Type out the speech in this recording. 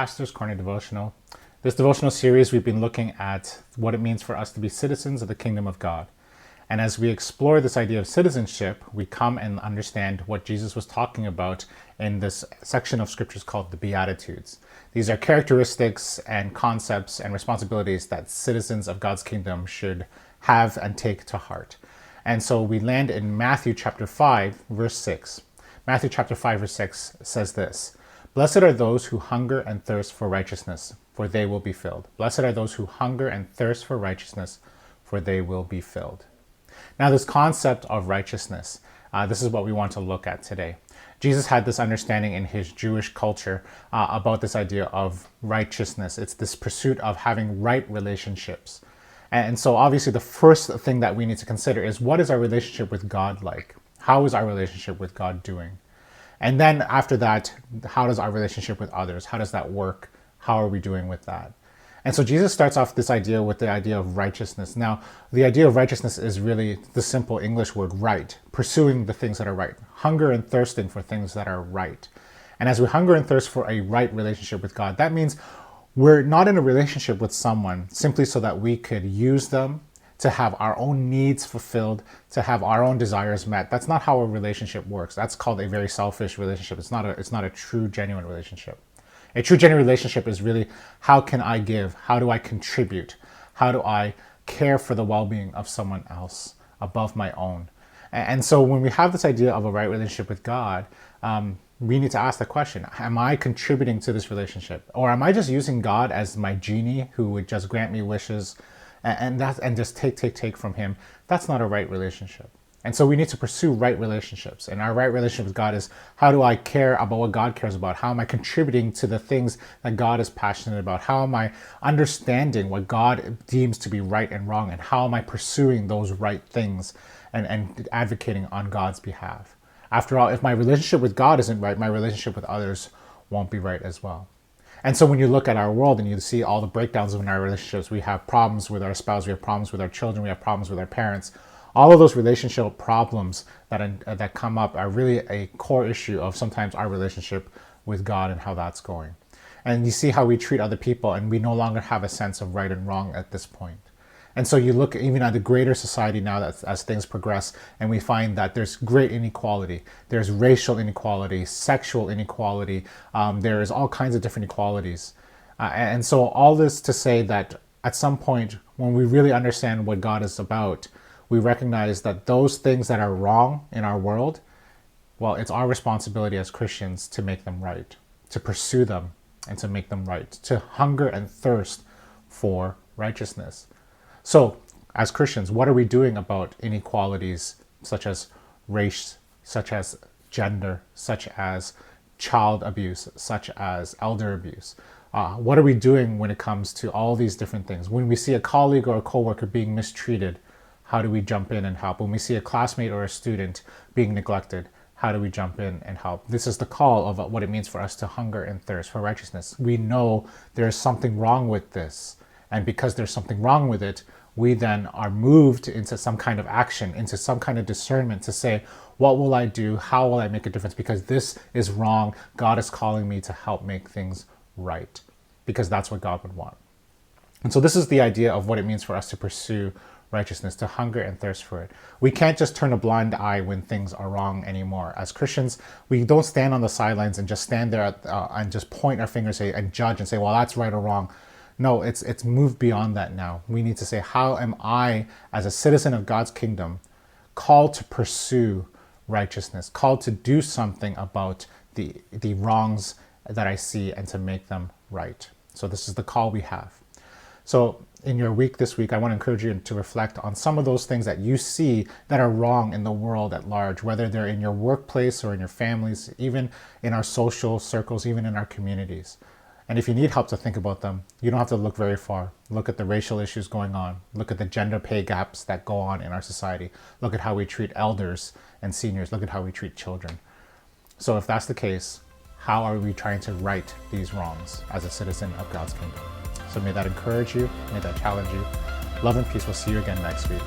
Pastor's Corner Devotional. This devotional series, we've been looking at what it means for us to be citizens of the kingdom of God. And as we explore this idea of citizenship, we come and understand what Jesus was talking about in this section of scriptures called the Beatitudes. These are characteristics and concepts and responsibilities that citizens of God's kingdom should have and take to heart. And so we land in Matthew chapter 5, verse 6. Matthew chapter 5, verse 6 says this: "Blessed are those who hunger and thirst for righteousness, for they will be filled. Blessed are those who hunger and thirst for righteousness, for they will be filled." Now, this concept of righteousness, this is what we want to look at today. Jesus had this understanding in his Jewish culture about this idea of righteousness. It's this pursuit of having right relationships. And so obviously the first thing that we need to consider is, what is our relationship with God like? How is our relationship with God doing? And then after that, how does our relationship with others? How does that work? How are we doing with that? And so Jesus starts off this idea with the idea of righteousness. Now, the idea of righteousness is really the simple English word right, pursuing the things that are right, hunger and thirsting for things that are right. And as we hunger and thirst for a right relationship with God, that means we're not in a relationship with someone simply so that we could use them to have our own needs fulfilled, to have our own desires met. That's not how a relationship works. That's called a very selfish relationship. It's not a true, genuine relationship. A true, genuine relationship is really, how can I give? How do I contribute? How do I care for the well-being of someone else above my own? And so when we have this idea of a right relationship with God, we need to ask the question, am I contributing to this relationship? Or am I just using God as my genie who would just grant me wishes and just take from him? That's not a right relationship. And so we need to pursue right relationships. And our right relationship with God is, how do I care about what God cares about? How am I contributing to the things that God is passionate about? How am I understanding what God deems to be right and wrong? And how am I pursuing those right things and advocating on God's behalf? After all, if my relationship with God isn't right, my relationship with others won't be right as well. And so when you look at our world and you see all the breakdowns in our relationships, we have problems with our spouse, we have problems with our children, we have problems with our parents. All of those relationship problems that come up are really a core issue of sometimes our relationship with God and how that's going. And you see how we treat other people, and we no longer have a sense of right and wrong at this point. And so you look even at the greater society now, that as things progress, and we find that there's great inequality. There's racial inequality, sexual inequality. There's all kinds of different inequalities. And so all this to say that at some point, when we really understand what God is about, we recognize that those things that are wrong in our world, well, it's our responsibility as Christians to make them right, to pursue them and to make them right, to hunger and thirst for righteousness. So, as Christians, what are we doing about inequalities such as race, such as gender, such as child abuse, such as elder abuse? What are we doing when it comes to all these different things? When we see a colleague or a coworker being mistreated, how do we jump in and help? When we see a classmate or a student being neglected, how do we jump in and help? This is the call of what it means for us to hunger and thirst for righteousness. We know there's something wrong with this. And because there's something wrong with it, we then are moved into some kind of action, into some kind of discernment to say, what will I do? How will I make a difference? Because this is wrong. God is calling me to help make things right, because that's what God would want. And so this is the idea of what it means for us to pursue righteousness, to hunger and thirst for it. We can't just turn a blind eye when things are wrong anymore. As Christians, we don't stand on the sidelines and just stand there and just point our fingers and judge and say, well, that's right or wrong. No, it's moved beyond that now. We need to say, how am I, as a citizen of God's kingdom, called to pursue righteousness, called to do something about the wrongs that I see and to make them right? So this is the call we have. So in your week this week, I want to encourage you to reflect on some of those things that you see that are wrong in the world at large, whether they're in your workplace or in your families, even in our social circles, even in our communities. And if you need help to think about them, you don't have to look very far. Look at the racial issues going on. Look at the gender pay gaps that go on in our society. Look at how we treat elders and seniors. Look at how we treat children. So if that's the case, how are we trying to right these wrongs as a citizen of God's kingdom? So may that encourage you. May that challenge you. Love and peace. We'll see you again next week.